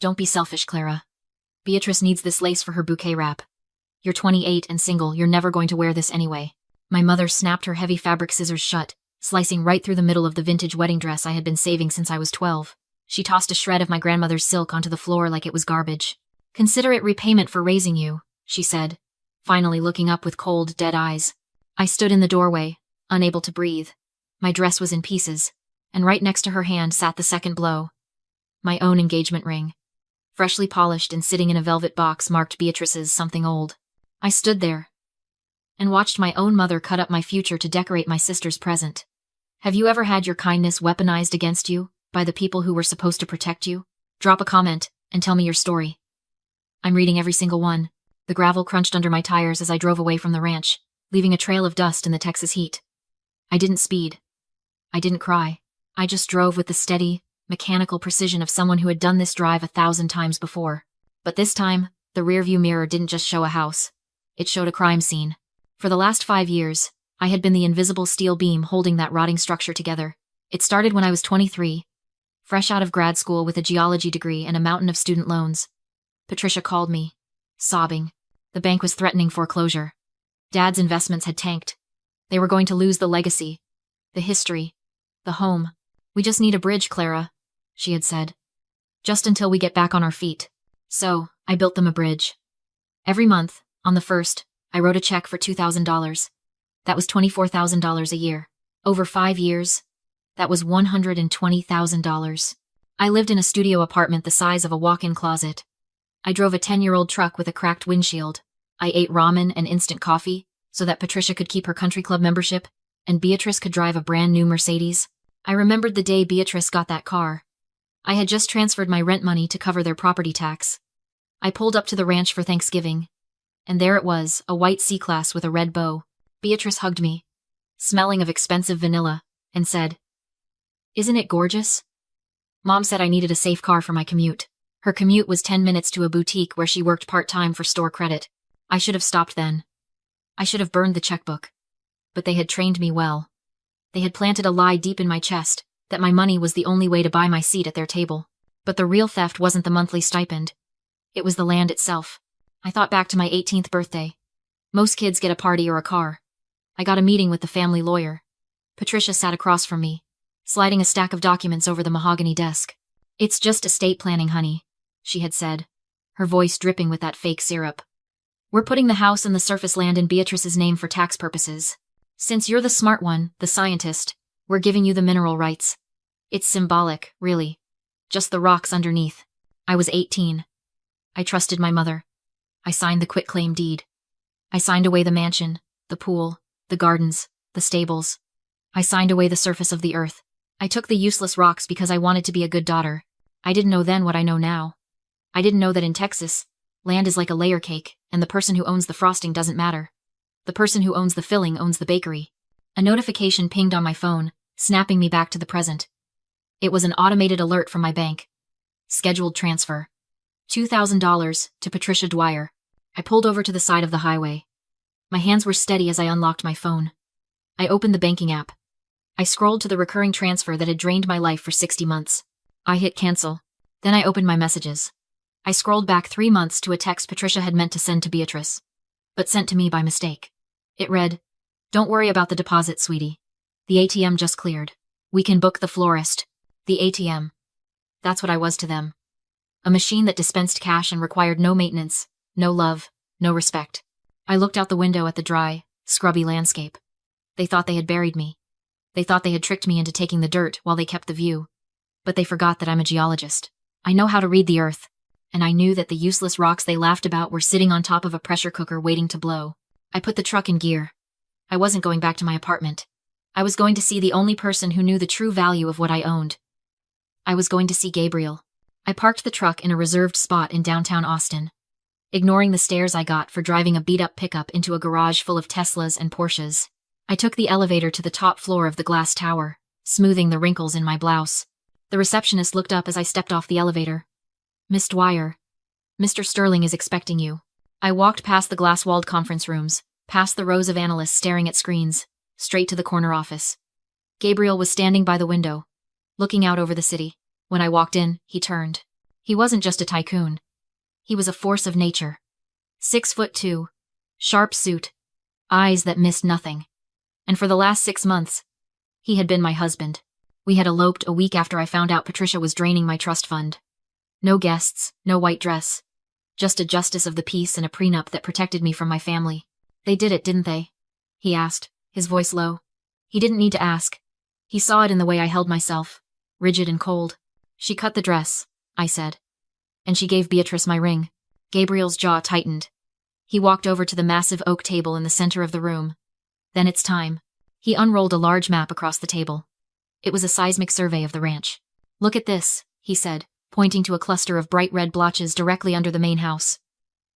Don't be selfish, Clara. Beatrice needs this lace for her bouquet wrap. You're 28 and single, you're never going to wear this anyway. My mother snapped her heavy fabric scissors shut, slicing right through the middle of the vintage wedding dress I had been saving since I was 12. She tossed a shred of my grandmother's silk onto the floor like it was garbage. Consider it repayment for raising you, she said, finally looking up with cold, dead eyes. I stood in the doorway, unable to breathe. My dress was in pieces, and right next to her hand sat the second blow. My own engagement ring. Freshly polished and sitting in a velvet box marked Beatrice's something old. I stood there and watched my own mother cut up my future to decorate my sister's present. Have you ever had your kindness weaponized against you by the people who were supposed to protect you? Drop a comment and tell me your story. I'm reading every single one. The gravel crunched under my tires as I drove away from the ranch, leaving a trail of dust in the Texas heat. I didn't speed. I didn't cry. I just drove with the steady, mechanical precision of someone who had done this drive 1,000 times before. But this time, the rearview mirror didn't just show a house. It showed a crime scene. For the last 5 years, I had been the invisible steel beam holding that rotting structure together. It started when I was 23, fresh out of grad school with a geology degree and a mountain of student loans. Patricia called me, sobbing. The bank was threatening foreclosure. Dad's investments had tanked. They were going to lose the legacy, the history, the home. We just need a bridge, Clara, she had said. Just until we get back on our feet. So, I built them a bridge. Every month, on the 1st, I wrote a check for $2,000. That was $24,000 a year. Over 5 years, that was $120,000. I lived in a studio apartment the size of a walk-in closet. I drove a 10-year-old truck with a cracked windshield. I ate ramen and instant coffee so that Patricia could keep her country club membership and Beatrice could drive a brand new Mercedes. I remembered the day Beatrice got that car. I had just transferred my rent money to cover their property tax. I pulled up to the ranch for Thanksgiving, and there it was, a white C-Class with a red bow. Beatrice hugged me, smelling of expensive vanilla, and said, "Isn't it gorgeous?" Mom said I needed a safe car for my commute. Her commute was 10 minutes to a boutique where she worked part-time for store credit. I should have stopped then. I should have burned the checkbook. But they had trained me well. They had planted a lie deep in my chest, that my money was the only way to buy my seat at their table. But the real theft wasn't the monthly stipend. It was the land itself. I thought back to my 18th birthday. Most kids get a party or a car. I got a meeting with the family lawyer. Patricia sat across from me, sliding a stack of documents over the mahogany desk. "It's just estate planning, honey," she had said, her voice dripping with that fake syrup. "We're putting the house and the surface land in Beatrice's name for tax purposes. Since you're the smart one, the scientist, we're giving you the mineral rights. It's symbolic, really. Just the rocks underneath." I was 18. I trusted my mother. I signed the quitclaim deed. I signed away the mansion, the pool, the gardens, the stables. I signed away the surface of the earth. I took the useless rocks because I wanted to be a good daughter. I didn't know then what I know now. I didn't know that in Texas, land is like a layer cake, and the person who owns the frosting doesn't matter. The person who owns the filling owns the bakery. A notification pinged on my phone, snapping me back to the present. It was an automated alert from my bank. Scheduled transfer. $2,000 to Patricia Dwyer. I pulled over to the side of the highway. My hands were steady as I unlocked my phone. I opened the banking app. I scrolled to the recurring transfer that had drained my life for 60 months. I hit cancel. Then I opened my messages. I scrolled back 3 months to a text Patricia had meant to send to Beatrice, but sent to me by mistake. It read, "Don't worry about the deposit, sweetie. The ATM just cleared. We can book the florist." The ATM. That's what I was to them. A machine that dispensed cash and required no maintenance, no love, no respect. I looked out the window at the dry, scrubby landscape. They thought they had buried me. They thought they had tricked me into taking the dirt while they kept the view. But they forgot that I'm a geologist. I know how to read the earth, and I knew that the useless rocks they laughed about were sitting on top of a pressure cooker waiting to blow. I put the truck in gear. I wasn't going back to my apartment. I was going to see the only person who knew the true value of what I owned. I was going to see Gabriel. I parked the truck in a reserved spot in downtown Austin, ignoring the stares I got for driving a beat-up pickup into a garage full of Teslas and Porsches. I took the elevator to the top floor of the glass tower, smoothing the wrinkles in my blouse. The receptionist looked up as I stepped off the elevator. "Miss Dwyer, Mr. Sterling is expecting you." I walked past the glass-walled conference rooms, past the rows of analysts staring at screens, straight to the corner office. Gabriel was standing by the window, looking out over the city. When I walked in, he turned. He wasn't just a tycoon. He was a force of nature. 6'2", sharp suit, eyes that missed nothing. And for the last 6 months, he had been my husband. We had eloped a week after I found out Patricia was draining my trust fund. No guests, no white dress. Just a justice of the peace and a prenup that protected me from my family. They did it, didn't they? He asked, his voice low. He didn't need to ask. He saw it in the way I held myself, rigid and cold. She cut the dress, I said. And she gave Beatrice my ring. Gabriel's jaw tightened. He walked over to the massive oak table in the center of the room. Then it's time. He unrolled a large map across the table. It was a seismic survey of the ranch. Look at this, he said, pointing to a cluster of bright red blotches directly under the main house.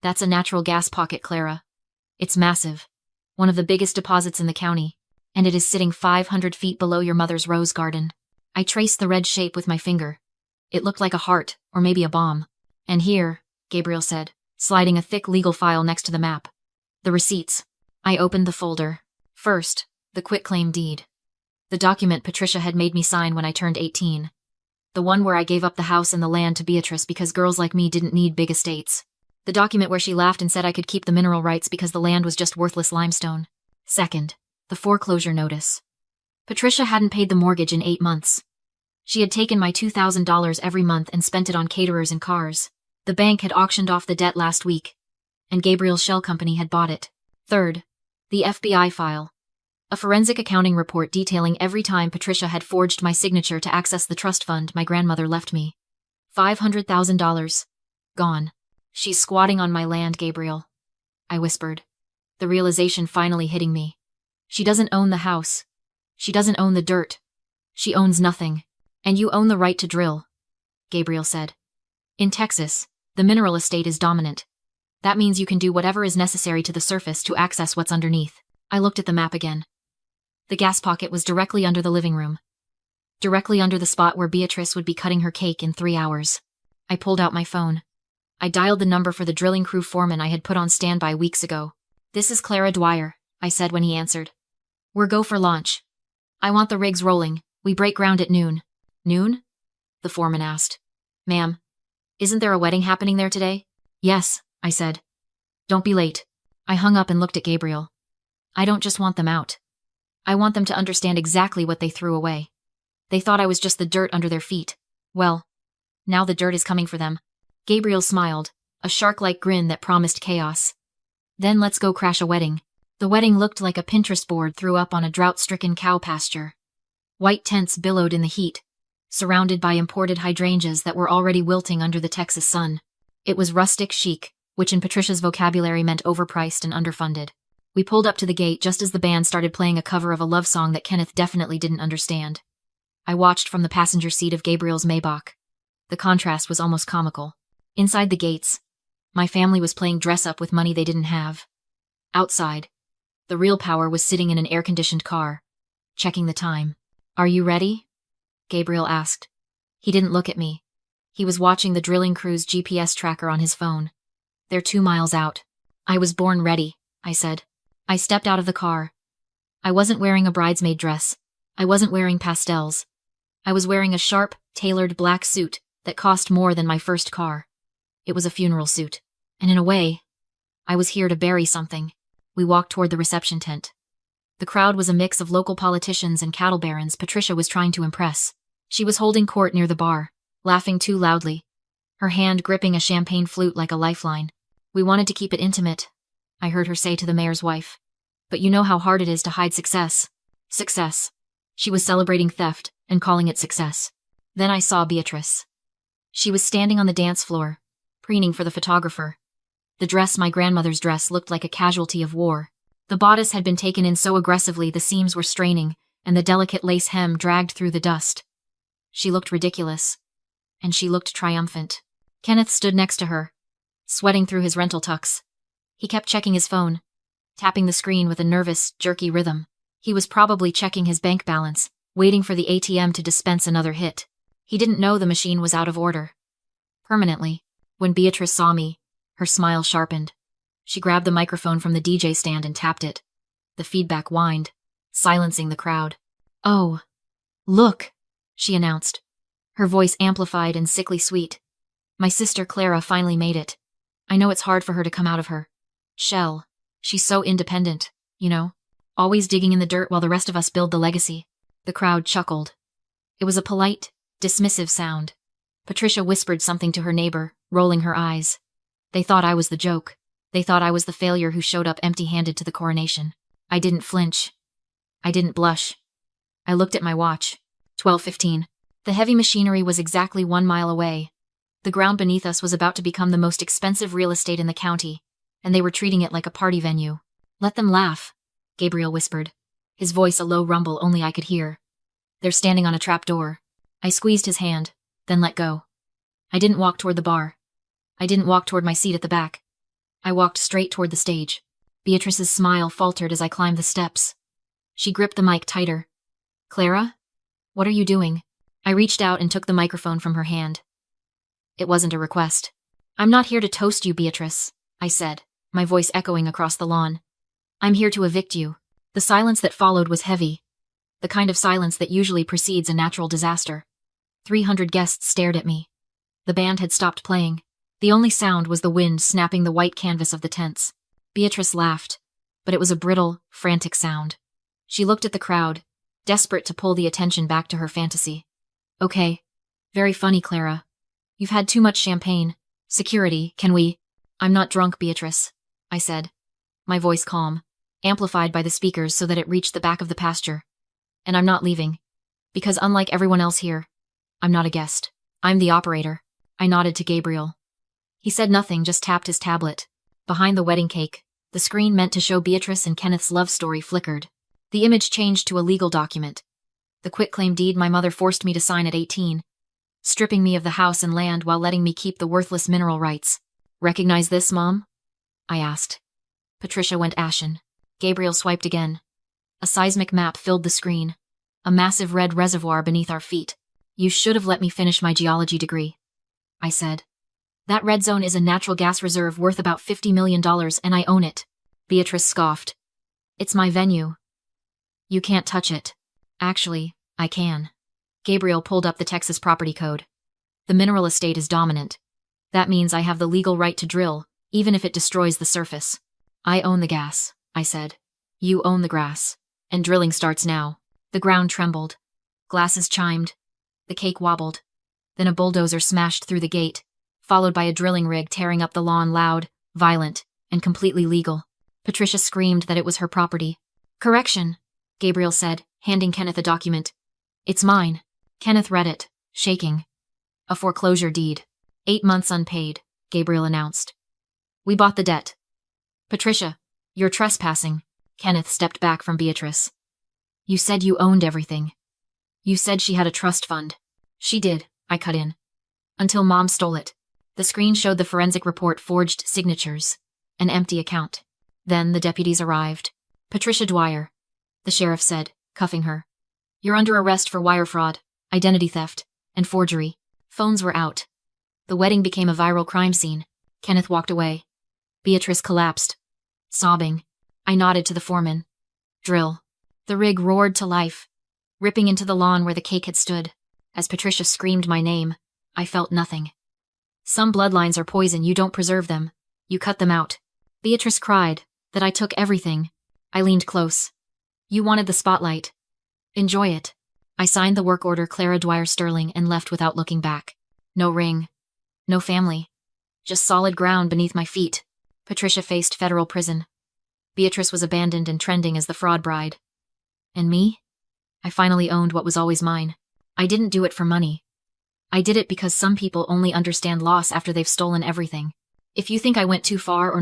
That's a natural gas pocket, Clara. It's massive. One of the biggest deposits in the county, and it is sitting 500 feet below your mother's rose garden. I traced the red shape with my finger. It looked like a heart, or maybe a bomb. And here, Gabriel said, sliding a thick legal file next to the map. The receipts. I opened the folder. First, the quitclaim deed. The document Patricia had made me sign when I turned 18. The one where I gave up the house and the land to Beatrice because girls like me didn't need big estates. The document where she laughed and said I could keep the mineral rights because the land was just worthless limestone. Second, the foreclosure notice. Patricia hadn't paid the mortgage in 8 months. She had taken my $2,000 every month and spent it on caterers and cars. The bank had auctioned off the debt last week, and Gabriel's shell company had bought it. Third, the FBI file. A forensic accounting report detailing every time Patricia had forged my signature to access the trust fund my grandmother left me. $500,000. Gone. She's squatting on my land, Gabriel. I whispered, the realization finally hitting me. She doesn't own the house. She doesn't own the dirt. She owns nothing. And you own the right to drill, Gabriel said. In Texas, the mineral estate is dominant. That means you can do whatever is necessary to the surface to access what's underneath. I looked at the map again. The gas pocket was directly under the living room. Directly under the spot where Beatrice would be cutting her cake in 3 hours. I pulled out my phone. I dialed the number for the drilling crew foreman I had put on standby weeks ago. This is Clara Dwyer, I said when he answered. We're go for launch. I want the rigs rolling. We break ground at noon. Noon? The foreman asked. Ma'am, isn't there a wedding happening there today? Yes, I said. Don't be late. I hung up and looked at Gabriel. I don't just want them out. I want them to understand exactly what they threw away. They thought I was just the dirt under their feet. Well, now the dirt is coming for them. Gabriel smiled, a shark-like grin that promised chaos. Then let's go crash a wedding. The wedding looked like a Pinterest board threw up on a drought-stricken cow pasture. White tents billowed in the heat, surrounded by imported hydrangeas that were already wilting under the Texas sun. It was rustic chic, which in Patricia's vocabulary meant overpriced and underfunded. We pulled up to the gate just as the band started playing a cover of a love song that Kenneth definitely didn't understand. I watched from the passenger seat of Gabriel's Maybach. The contrast was almost comical. Inside the gates, my family was playing dress-up with money they didn't have. Outside, the real power was sitting in an air-conditioned car, checking the time. Are you ready? Gabriel asked. He didn't look at me. He was watching the drilling crew's GPS tracker on his phone. They're 2 miles out. I was born ready, I said. I stepped out of the car. I wasn't wearing a bridesmaid dress. I wasn't wearing pastels. I was wearing a sharp, tailored black suit that cost more than my first car. It was a funeral suit. And in a way, I was here to bury something. We walked toward the reception tent. The crowd was a mix of local politicians and cattle barons Patricia was trying to impress. She was holding court near the bar, laughing too loudly, her hand gripping a champagne flute like a lifeline. We wanted to keep it intimate, I heard her say to the mayor's wife. But you know how hard it is to hide success. Success. She was celebrating theft and calling it success. Then I saw Beatrice. She was standing on the dance floor, preening for the photographer. The dress, my grandmother's dress, looked like a casualty of war. The bodice had been taken in so aggressively the seams were straining, and the delicate lace hem dragged through the dust. She looked ridiculous. And she looked triumphant. Kenneth stood next to her, sweating through his rental tux. He kept checking his phone, tapping the screen with a nervous, jerky rhythm. He was probably checking his bank balance, waiting for the ATM to dispense another hit. He didn't know the machine was out of order. Permanently, when Beatrice saw me, her smile sharpened. She grabbed the microphone from the DJ stand and tapped it. The feedback whined, silencing the crowd. Oh, look, she announced, her voice amplified and sickly sweet. My sister Clara finally made it. I know it's hard for her to come out of her shell. She's so independent, you know, always digging in the dirt while the rest of us build the legacy. The crowd chuckled. It was a polite, dismissive sound. Patricia whispered something to her neighbor, rolling her eyes. They thought I was the joke. They thought I was the failure who showed up empty-handed to the coronation. I didn't flinch. I didn't blush. I looked at my watch. 12:15. The heavy machinery was exactly 1 mile away. The ground beneath us was about to become the most expensive real estate in the county, and they were treating it like a party venue. Let them laugh, Gabriel whispered, his voice a low rumble only I could hear. They're standing on a trap door. I squeezed his hand, then let go. I didn't walk toward the bar. I didn't walk toward my seat at the back. I walked straight toward the stage. Beatrice's smile faltered as I climbed the steps. She gripped the mic tighter. Clara? What are you doing? I reached out and took the microphone from her hand. It wasn't a request. I'm not here to toast you, Beatrice, I said, my voice echoing across the lawn. I'm here to evict you. The silence that followed was heavy. The kind of silence that usually precedes a natural disaster. 300 guests stared at me. The band had stopped playing. The only sound was the wind snapping the white canvas of the tents. Beatrice laughed, but it was a brittle, frantic sound. She looked at the crowd, desperate to pull the attention back to her fantasy. Okay. Very funny, Clara. You've had too much champagne. Security, can we? I'm not drunk, Beatrice, I said, my voice calm, amplified by the speakers so that it reached the back of the pasture. And I'm not leaving. Because unlike everyone else here, I'm not a guest. I'm the operator. I nodded to Gabriel. He said nothing, just tapped his tablet. Behind the wedding cake, the screen meant to show Beatrice and Kenneth's love story flickered. The image changed to a legal document. The quitclaim deed my mother forced me to sign at 18, stripping me of the house and land while letting me keep the worthless mineral rights. Recognize this, Mom? I asked. Patricia went ashen. Gabriel swiped again. A seismic map filled the screen. A massive red reservoir beneath our feet. You should have let me finish my geology degree, I said. That red zone is a natural gas reserve worth about $50 million and I own it. Beatrice scoffed. It's my venue. You can't touch it. Actually, I can. Gabriel pulled up the Texas property code. The mineral estate is dominant. That means I have the legal right to drill, even if it destroys the surface. I own the gas, I said. You own the grass. And drilling starts now. The ground trembled. Glasses chimed. The cake wobbled. Then a bulldozer smashed through the gate, followed by a drilling rig tearing up the lawn loud, violent, and completely legal. Patricia screamed that it was her property. Correction, Gabriel said, handing Kenneth a document. It's mine. Kenneth read it, shaking. A foreclosure deed. 8 months unpaid, Gabriel announced. We bought the debt. Patricia, you're trespassing. Kenneth stepped back from Beatrice. You said you owned everything. You said she had a trust fund. She did, I cut in. Until Mom stole it. The screen showed the forensic report forged signatures. An empty account. Then the deputies arrived. Patricia Dwyer, the sheriff said, cuffing her. You're under arrest for wire fraud, identity theft, and forgery. Phones were out. The wedding became a viral crime scene. Kenneth walked away. Beatrice collapsed, sobbing. I nodded to the foreman. Drill. The rig roared to life, ripping into the lawn where the cake had stood. As Patricia screamed my name, I felt nothing. Some bloodlines are poison, you don't preserve them. You cut them out. Beatrice cried that I took everything. I leaned close. You wanted the spotlight. Enjoy it. I signed the work order Clara Dwyer Sterling and left without looking back. No ring. No family. Just solid ground beneath my feet. Patricia faced federal prison. Beatrice was abandoned and trending as the fraud bride. And me? I finally owned what was always mine. I didn't do it for money. I did it because some people only understand loss after they've stolen everything. If you think I went too far or not